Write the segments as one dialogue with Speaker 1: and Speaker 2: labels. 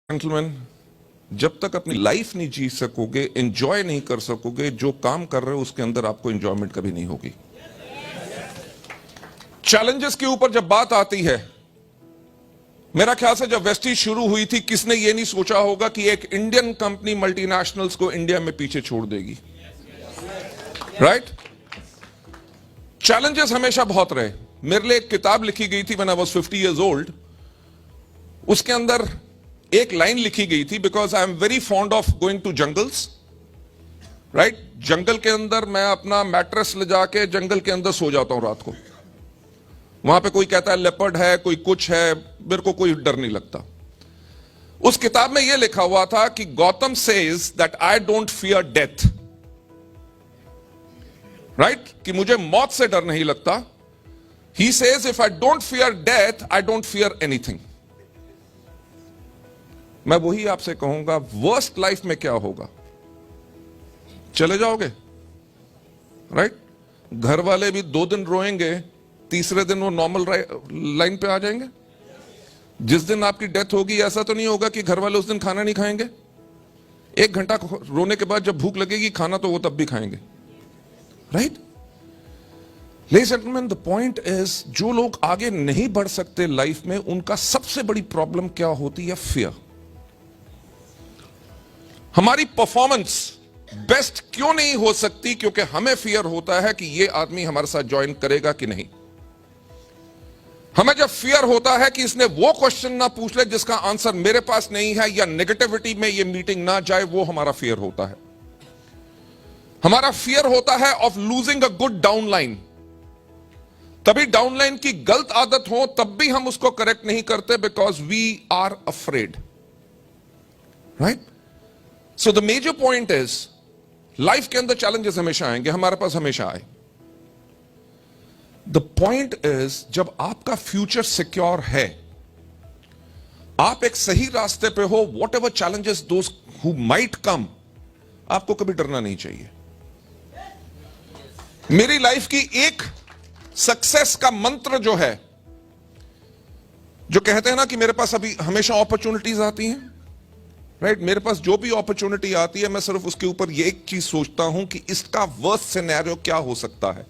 Speaker 1: Gentleman, जब तक अपनी लाइफ नहीं जी सकोगे, एंजॉय नहीं कर सकोगे, जो काम कर रहे हो उसके अंदर आपको एंजॉयमेंट कभी नहीं होगी। चैलेंजेस के ऊपर जब बात आती है, मेरा ख्याल से जब वेस्टीज शुरू हुई थी, किसने ये नहीं सोचा होगा कि एक इंडियन कंपनी मल्टीनेशनल्स को इंडिया में पीछे छोड़ देगी, राइट? चैलेंजेस हमेशा बहुत रहे। मेरे लिए एक किताब लिखी गई थी when I was 50 years old। उसके अंदर एक लाइन लिखी गई थी, because I am very fond of going to jungles, right? जंगल के अंदर मैं अपना मैट्रेस ले जाके जंगल के अंदर सो जाता हूं रात को। वहां पे कोई कहता है लेपर्ड है, कोई कुछ है, मेरे को कोई डर नहीं लगता। उस किताब में यह लिखा हुआ था कि Gautam says that I don't fear death, right? कि मुझे मौत से डर नहीं लगता। He says if I don't fear death, I don't fear anything. मैं वही आपसे कहूंगा, वर्स्ट लाइफ में क्या होगा? चले जाओगे, राइट? घर वाले भी 2 दिन रोएंगे, तीसरे दिन वो नॉर्मल लाइन पे आ जाएंगे। जिस दिन आपकी डेथ होगी, ऐसा तो नहीं होगा कि घर वाले उस दिन खाना नहीं खाएंगे। 1 घंटा रोने के बाद जब भूख लगेगी, खाना तो वो तब भी खाएंगे, right? Ladies and gentleman, the point is, जो लोग आगे नहीं बढ़ सकते लाइफ में, उनका सबसे बड़ी प्रॉब्लम क्या होती है? फियर। हमारी परफॉर्मेंस बेस्ट क्यों नहीं हो सकती? क्योंकि हमें फियर होता है कि ये आदमी हमारे साथ ज्वाइन करेगा कि नहीं। हमें जब फियर होता है कि इसने वो क्वेश्चन ना पूछ ले जिसका आंसर मेरे पास नहीं है, या नेगेटिविटी में ये मीटिंग ना जाए, वो हमारा फियर होता है। हमारा फियर होता है of losing a good downline. तभी डाउनलाइन की गलत आदत हो तब भी हम उसको करेक्ट नहीं करते, because we are afraid, right? So the major point is, life के अंदर चैलेंजेस हमेशा आएंगे, हमारे पास हमेशा आए। द पॉइंट इज, जब आपका फ्यूचर सिक्योर है, आप एक सही रास्ते पे हो, what ever challenges those who might come, आपको कभी डरना नहीं चाहिए। मेरी लाइफ की एक सक्सेस का मंत्र जो है, जो कहते हैं ना कि मेरे पास अभी हमेशा अपॉर्चुनिटीज आती हैं, राइट? मेरे पास जो भी अपॉर्चुनिटी आती है, मैं सिर्फ उसके ऊपर ये एक चीज सोचता हूं कि इसका वर्स्ट सिनेरियो क्या हो सकता है।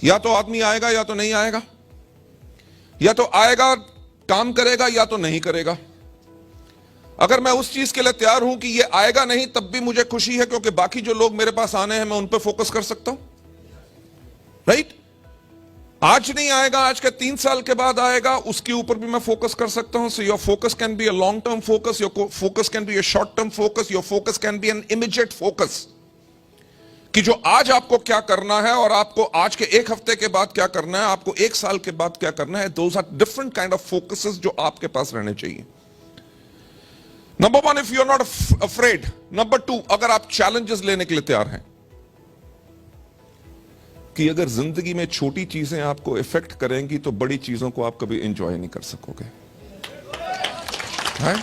Speaker 1: या तो आदमी आएगा या तो नहीं आएगा, या तो आएगा काम करेगा या तो नहीं करेगा। अगर मैं उस चीज के लिए तैयार हूं कि ये आएगा नहीं, तब भी मुझे खुशी है, क्योंकि बाकी जो लोग मेरे पास आने हैं मैं उन पर फोकस कर सकता हूं, राइट? आज नहीं आएगा, आज के 3 साल के बाद आएगा, उसके ऊपर भी मैं फोकस कर सकता हूं। So your focus can be a long term focus, your focus can be a short term focus, your focus can be an immediate focus, कि जो आज आपको क्या करना है और आपको आज के 1 हफ्ते के बाद क्या करना है, आपको 1 साल के बाद क्या करना है। Those are different kind of focuses जो आपके पास रहने चाहिए। Number 1, if you are not afraid. Number 2, अगर आप चैलेंजेस लेने के लिए तैयार हैं, कि अगर जिंदगी में छोटी चीजें आपको इफेक्ट करेंगी तो बड़ी चीजों को आप कभी एंजॉय नहीं कर सकोगे, है?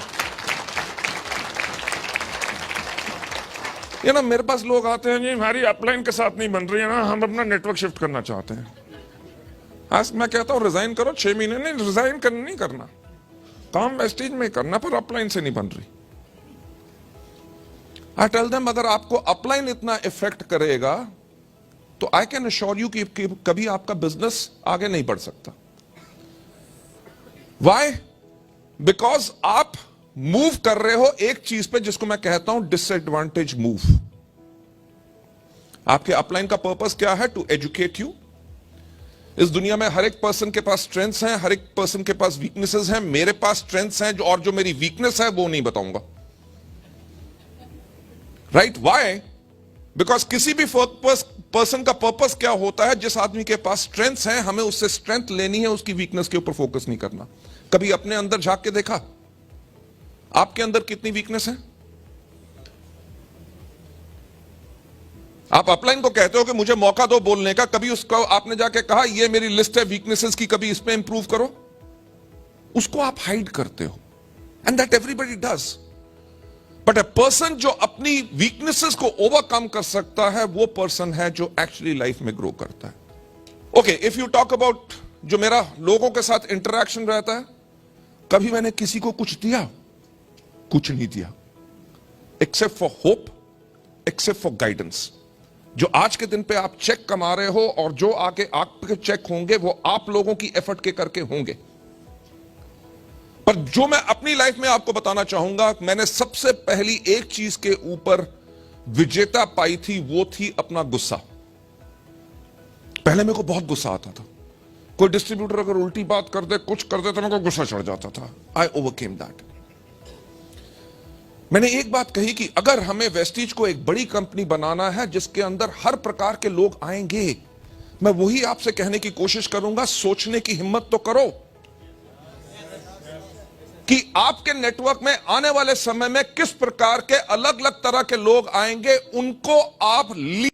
Speaker 1: ये ना, मेरे पास लोग आते हैं, जी हमारी अपलाइन के साथ नहीं बन रही है ना, हम अपना नेटवर्क शिफ्ट करना चाहते हैं। आज मैं कहता हूं रिजाइन करो, 6 महीने नहीं, रिजाइन नहीं करना, काम वेस्टेज में करना, पर अपलाइन से नहीं बन रही। आई टेल देम, अगर आपको अपलाइन इतना इफेक्ट करेगा तो आई कैन अश्योर यू कि कभी आपका बिजनेस आगे नहीं बढ़ सकता। वाई? बिकॉज आप मूव कर रहे हो एक चीज पे जिसको मैं कहता हूं डिसएडवांटेज मूव। आपके अपलाइन का पर्पस क्या है? To educate you. इस दुनिया में हर एक पर्सन के पास स्ट्रेंथ्स हैं, हर एक पर्सन के पास वीकनेसेस हैं। मेरे पास स्ट्रेंथ्स हैं, और जो मेरी वीकनेस है वो नहीं बताऊंगा, राइट? वाई? बिकॉज किसी भी पर्सन का पर्पस क्या होता है? जिस आदमी के पास स्ट्रेंथ्स हैं, हमें उससे स्ट्रेंथ लेनी है, उसकी वीकनेस के ऊपर फोकस नहीं करना। कभी अपने अंदर झांक के देखा आपके अंदर कितनी वीकनेस है? आप अपलाइन को कहते हो कि मुझे मौका दो बोलने का, कभी उसको आपने जाके कहा ये मेरी लिस्ट है वीकनेसेस की, कभी इस पे इंप्रूव करो? उसको आप हाइड करते हो, and that everybody does. But a person जो अपनी वीकनेसेस को ओवरकम कर सकता है, वो पर्सन है जो एक्चुअली लाइफ में ग्रो करता है। Okay, if you talk about जो मेरा लोगों के साथ इंटरेक्शन रहता है, कभी मैंने किसी को कुछ दिया? कुछ नहीं दिया except for hope, except for guidance. जो आज के दिन पे आप चेक कमा रहे हो और जो आगे आपके चेक होंगे वो आप लोगों की एफर्ट के करके होंगे। पर जो मैं अपनी लाइफ में आपको बताना चाहूंगा, मैंने सबसे पहली एक चीज के ऊपर विजेता पाई थी, वो थी अपना गुस्सा। पहले मेरे को बहुत गुस्सा आता था, कोई डिस्ट्रीब्यूटर अगर उल्टी बात कर दे, कुछ कर दे, तो मेरे को गुस्सा चढ़ जाता था। आई ओवरकेम दैट। मैंने एक बात कही कि अगर हमें वेस्टीज को एक बड़ी कंपनी बनाना है जिसके अंदर हर प्रकार के लोग आएंगे, मैं वही आपसे कहने की कोशिश करूंगा, सोचने की हिम्मत तो करो कि आपके नेटवर्क में आने वाले समय में किस प्रकार के अलग अलग तरह के लोग आएंगे, उनको आप